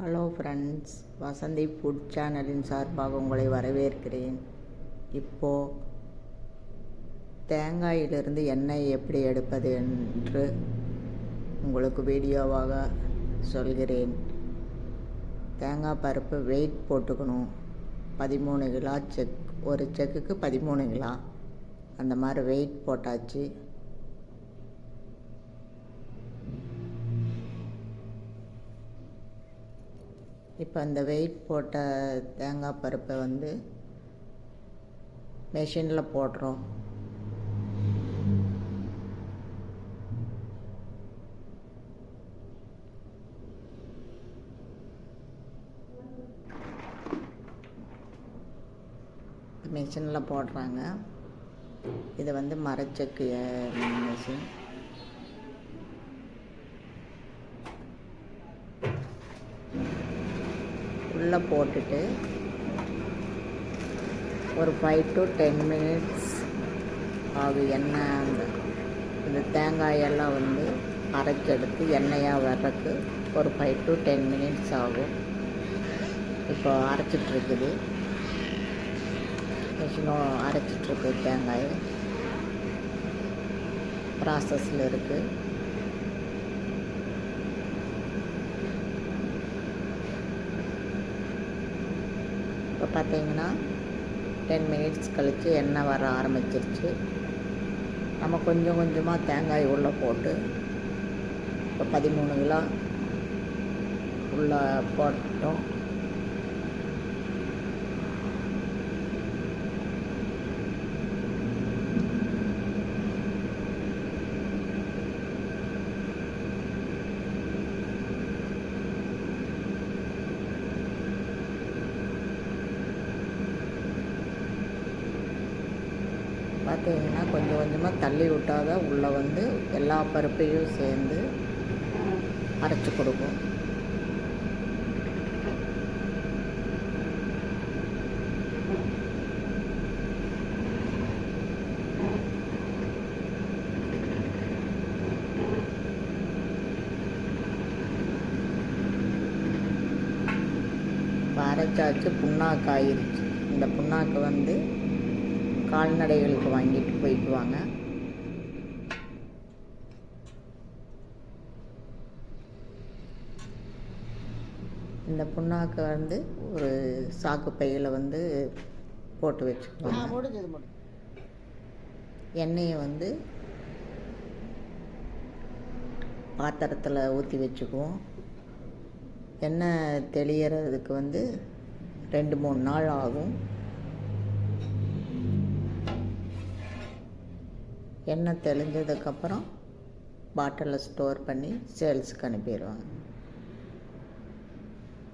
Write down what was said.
Hello friends, Vasanthi food சேனலின் சார்பாக உங்களை வரவேற்கிறேன். இப்போது தேங்காயிலிருந்து எண்ணெய் எப்படி எடுப்பது என்று உங்களுக்கு வீடியோவாக சொல்கிறேன். தேங்காய் பருப்பு வெயிட் போட்டுக்கணும். 13 கிலோ ஒரு செக்குக்கு 13 கிலோ அந்த மாதிரி வெயிட் போட்டாச்சு. இப்போ அந்த வெயிட் போட்ட தேங்காய் பருப்பை மெஷினில் போடுறோம். மிஷினில் போடுறாங்க. இது மரச்செக்கு மிஷின். உள்ளே போட்டுட்டு ஒரு 5 to 10 மினிட்ஸ் ஆகும். எண்ணெய் இந்த தேங்காயெல்லாம் அரைச்செடுத்து எண்ணெயாக வர்றதுக்கு ஒரு 5 to 10 மினிட்ஸ் ஆகும். இப்போ அரைச்சிட்ருக்குது, மிஷினும் அரைச்சிட்ருக்கு. தேங்காய் ப்ராசஸில் இருக்குது. இப்போ பார்த்தீங்கன்னா 10 மினிட்ஸ் கழித்து எண்ணெய் வர ஆரம்பிச்சிருச்சு. நம்ம கொஞ்சம் கொஞ்சமாக தேங்காய் உள்ளே போட்டு இப்போ 13 கிலோ உள்ளே போட்டோம். பார்த்தீங்கன்னா கொஞ்சம் கொஞ்சமாக தள்ளி விட்டால் தான் உள்ளே எல்லா பருப்பையும் சேர்ந்து அரைச்சி கொடுக்கும். அரைச்சாச்சு, புண்ணாக்கு ஆயிடுச்சு. இந்த புண்ணாக்கு கால்நடைகளுக்கு வாங்கிட்டு போய்க்குவாங்க. இந்த புண்ணாக்கு ஒரு சாக்கு பையில் போட்டு வச்சுக்குவாங்க. எண்ணெயை பாத்திரத்தில் ஊற்றி வச்சுக்குவோம். எண்ணெய் தெளியறதுக்கு 2-3 நாள் ஆகும். எண்ணெய் தெளிஞ்சதுக்கப்புறம் பாட்டிலில் ஸ்டோர் பண்ணி சேல்ஸுக்கு அனுப்பிடுவாங்க.